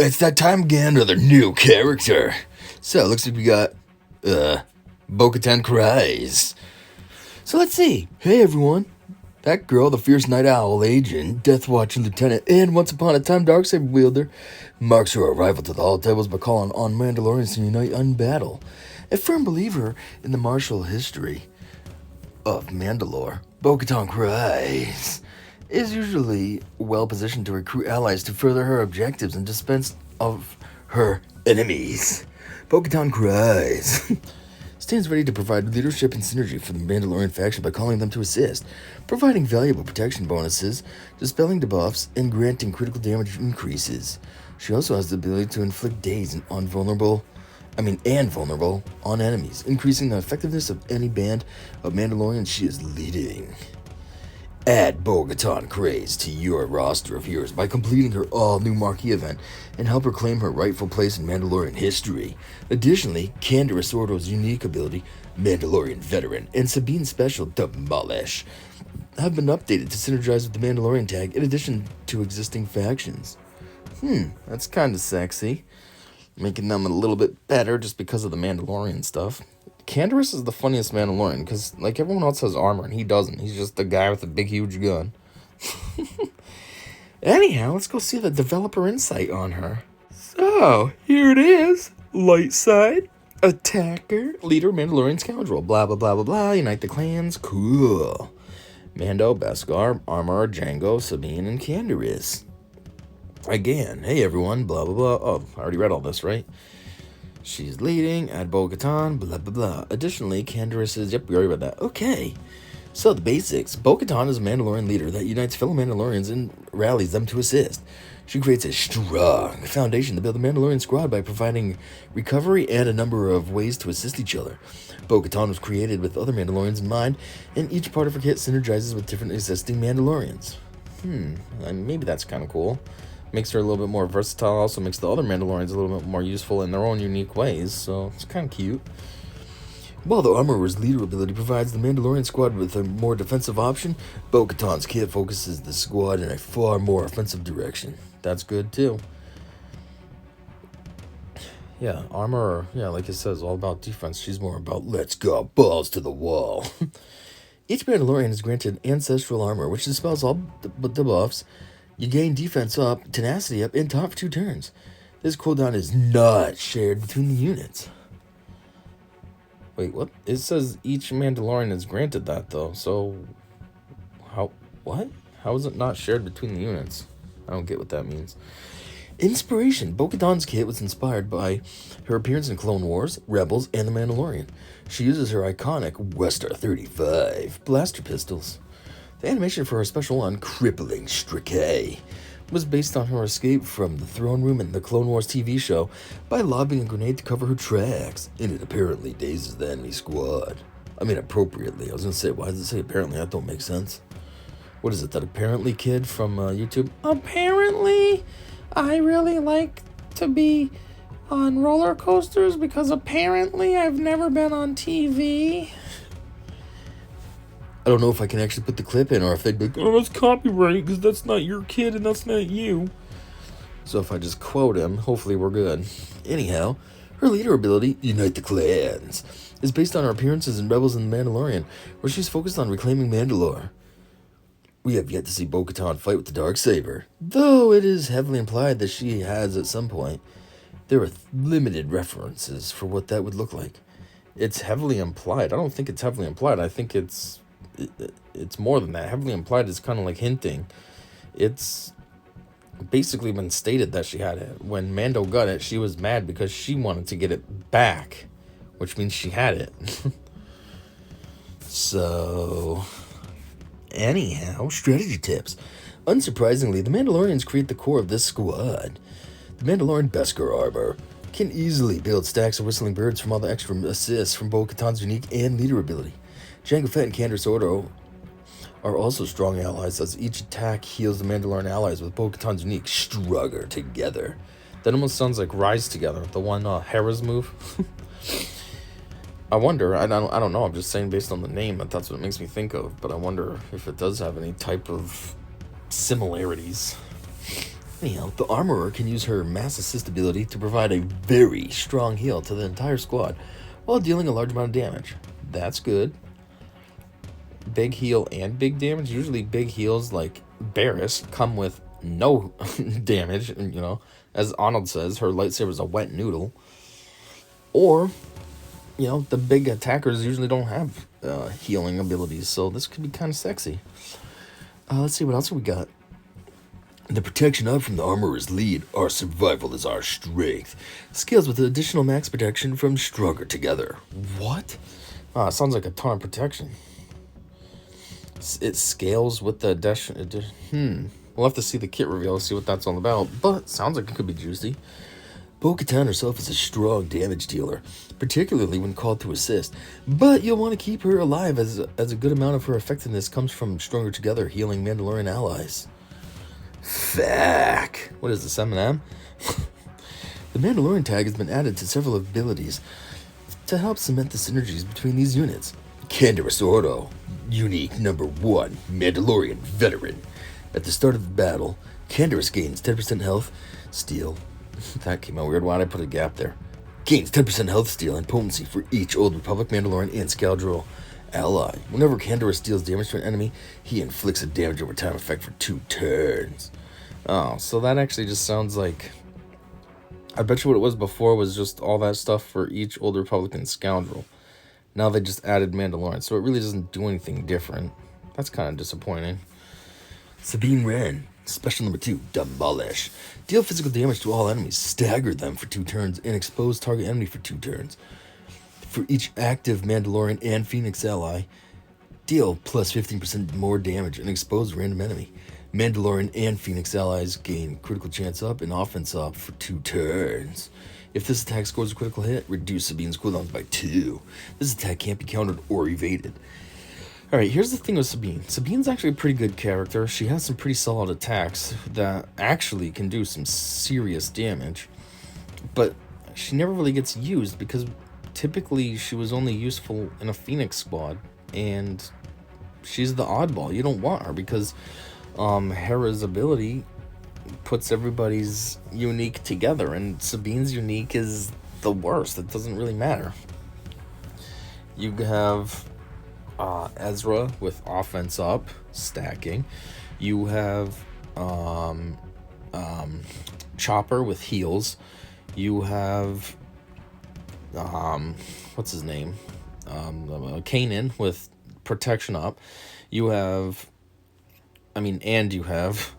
It's that time again, another new character. So, looks like we got, Bo-Katan Cries. So let's see. Hey everyone. That girl, the fierce night owl agent, Death Watch lieutenant, and once upon a time Darksaber wielder, marks her arrival to the Hall Tables by calling on Mandalorians to unite and battle. A firm believer in the martial history of Mandalore, Bo-Katan Cries is usually well positioned to recruit allies to further her objectives and dispense of her enemies. Bo-Katan Cries stands ready to provide leadership and synergy for the Mandalorian faction by calling them to assist, providing valuable protection bonuses, dispelling debuffs, and granting critical damage increases. She also has the ability to inflict daze on vulnerable on enemies, increasing the effectiveness of any band of Mandalorians she is leading. Add Bo-Katan Crais to your roster of heroes by completing her all-new marquee event and help her claim her rightful place in Mandalorian history. Additionally, Canderous Ordo's unique ability, Mandalorian Veteran, and Sabine's special, Demolish, have been updated to synergize with the Mandalorian tag in addition to existing factions. That's kind of sexy. Making them a little bit better just because of the Mandalorian stuff. Canderous is the funniest Mandalorian, because, like, everyone else has armor, and he doesn't. He's just a guy with a big, huge gun. Anyhow, let's go see the developer insight on her. So, here it is. Light side, attacker, leader, Mandalorian scoundrel, blah, blah, blah, blah, blah, unite the clans, cool. Mando, Beskar, Armor, Django, Sabine, and Canderous. Again, hey everyone, blah, blah, blah. Oh, I already read all this, right? She's leading, add Bo-Katan, blah, blah, blah. Additionally, Canderous is, yep, we already read that. Okay. So, the basics. Bo-Katan is a Mandalorian leader that unites fellow Mandalorians and rallies them to assist. She creates a strong foundation to build a Mandalorian squad by providing recovery and a number of ways to assist each other. Bo-Katan was created with other Mandalorians in mind, and each part of her kit synergizes with different existing Mandalorians. Maybe that's kind of cool. Makes her a little bit more versatile, also makes the other Mandalorians a little bit more useful in their own unique ways, so it's kind of cute. While the Armorer's leader ability provides the Mandalorian squad with a more defensive option, Bo-Katan's kit focuses the squad in a far more offensive direction. That's good too. Yeah, Armorer, like it says, all about defense. She's more about, let's go, balls to the wall. Each Mandalorian is granted ancestral armor, which dispels all debuffs. You gain defense up, tenacity up, and top for 2 turns. This cooldown is not shared between the units. Wait, what? It says each Mandalorian is granted that, though, so... What? How is it not shared between the units? I don't get what that means. Inspiration. Bo-Katan's kit was inspired by her appearance in Clone Wars, Rebels, and The Mandalorian. She uses her iconic Westar 35 blaster pistols. The animation for her special on Crippling Strike was based on her escape from the throne room in the Clone Wars TV show by lobbing a grenade to cover her tracks, and it apparently dazes the enemy squad. I mean, appropriately. I was gonna say, why does it say apparently? That don't make sense. What is it, that apparently kid from YouTube? Apparently, I really like to be on roller coasters because apparently I've never been on TV. I don't know if I can actually put the clip in or if they'd be like, oh, that's copyright because that's not your kid and that's not you. So if I just quote him, hopefully we're good. Anyhow, her leader ability, Unite the Clans, is based on her appearances in Rebels and The Mandalorian, where she's focused on reclaiming Mandalore. We have yet to see Bo-Katan fight with the Darksaber, though it is heavily implied that she has at some point. There are limited references for what that would look like. It's heavily implied. I don't think it's heavily implied. I think it's more than that. Heavily implied is kind of like hinting. It's basically been stated that she had it. When Mando got it, she was mad because she wanted to get it back, which means she had it. So, anyhow, strategy tips. Unsurprisingly, the Mandalorians create the core of this squad. The Mandalorian Beskar armor can easily build stacks of whistling birds from all the extra assists from Bo-Katan's unique and leader ability. Jango Fett and Canderous Ordo are also strong allies, as each attack heals the Mandalorian allies with Bo-Katan's unique Strugger together. That almost sounds like Rise Together, the one Hera's move. I wonder, I don't know, I'm just saying based on the name, that's what it makes me think of, but I wonder if it does have any type of similarities. Anyhow, the Armorer can use her Mass Assist ability to provide a very strong heal to the entire squad while dealing a large amount of damage. That's good. Big heal and big damage. Usually big heals like Barris come with no damage, and as Arnold says, her lightsaber is a wet noodle. Or, the big attackers usually don't have healing abilities, so this could be kind of sexy. Let's see, what else we got? The protection up from the Armorer's lead. Our survival is our strength. Scales with additional max protection from Stronger Together. What? Sounds like a ton of protection. It scales with the addition. We'll have to see the kit reveal to see what that's all about, but sounds like it could be juicy. Bo-Katan herself is a strong damage dealer, particularly when called to assist, but you'll want to keep her alive as a good amount of her effectiveness comes from Stronger Together healing Mandalorian allies. Fuck. What is this, M&M? The Mandalorian tag has been added to several abilities to help cement the synergies between these units. Canderous Ordo, unique number 1 Mandalorian veteran. At the start of the battle, Canderous gains 10% health, steal. That came out weird. Why did I put a gap there? Gains 10% health, steal, and potency for each Old Republic Mandalorian and Scoundrel ally. Whenever Canderous deals damage to an enemy, he inflicts a damage over time effect for 2 turns. Oh, so that actually just sounds like... I bet you what it was before was just all that stuff for each Old Republic and Scoundrel. Now they just added Mandalorian, so it really doesn't do anything different. That's kind of disappointing. Sabine Wren, special number 2, Demolish. Deal physical damage to all enemies, stagger them for 2 turns, and expose target enemy for 2 turns. For each active Mandalorian and Phoenix ally, deal plus 15% more damage and expose random enemy. Mandalorian and Phoenix allies gain critical chance up and offense up for 2 turns. If this attack scores a critical hit, reduce Sabine's cooldowns by 2. This attack can't be countered or evaded. Alright, here's the thing with Sabine. Sabine's actually a pretty good character. She has some pretty solid attacks that actually can do some serious damage. But she never really gets used because typically she was only useful in a Phoenix squad. And she's the oddball. You don't want her because Hera's ability puts everybody's unique together. And Sabine's unique is the worst. It doesn't really matter. You have... Ezra with offense up, stacking. You have Chopper with heals. You have what's his name? Kanan with protection up. You have you have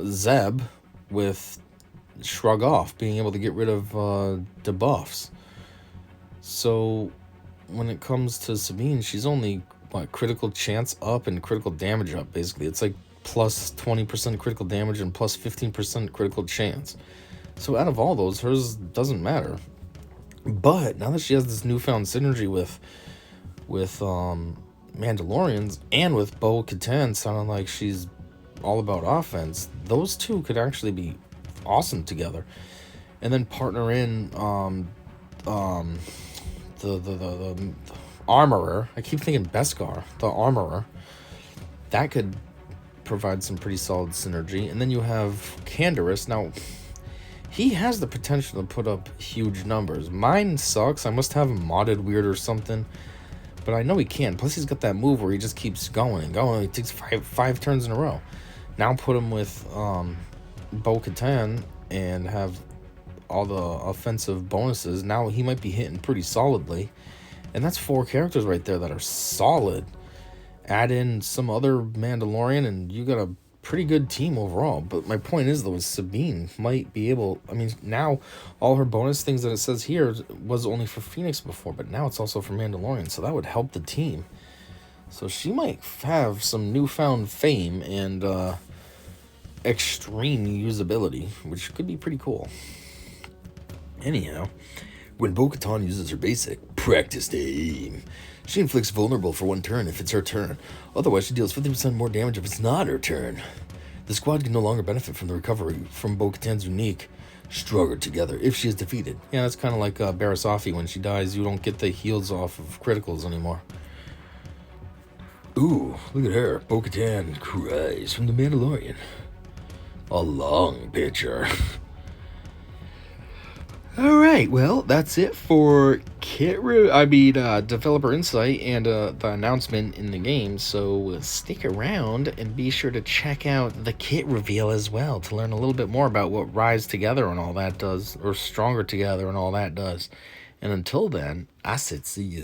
Zeb with shrug off, being able to get rid of debuffs. So when it comes to Sabine, she's only critical chance up and critical damage up, basically. It's like plus 20% critical damage and plus 15% critical chance. So out of all those, hers doesn't matter. But now that she has this newfound synergy with Mandalorians and with Bo-Katan sounding like she's all about offense, those two could actually be awesome together. And then partner in the Armorer. I keep thinking Beskar. The Armorer. That could provide some pretty solid synergy. And then you have Canderous. Now, he has the potential to put up huge numbers. Mine sucks. I must have him modded weird or something. But I know he can. Plus, he's got that move where he just keeps going and going. He takes five turns in a row. Now put him with Bo-Katan and have all the offensive bonuses. Now he might be hitting pretty solidly. And that's 4 characters right there that are solid. Add in some other Mandalorian and you got a pretty good team overall. But my point is, though, is Sabine might be able... now all her bonus things that it says here was only for Phoenix before, but now it's also for Mandalorian, so that would help the team. So she might have some newfound fame and extreme usability, which could be pretty cool. Anyhow, when Bo-Katan uses her basic, Practice Aim, she inflicts vulnerable for 1 turn if it's her turn. Otherwise, she deals 50% more damage if it's not her turn. The squad can no longer benefit from the recovery from Bo-Katan's unique Stronger Together if she is defeated. Yeah, that's kind of like Barasafi. When she dies, you don't get the heals off of criticals anymore. Ooh, look at her. Bo-Katan cries from the Mandalorian. A long picture. Alright, well, that's it for developer insight and the announcement in the game. So stick around and be sure to check out the kit reveal as well to learn a little bit more about what Rise Together and all that does, or Stronger Together and all that does. And until then, I said see ya.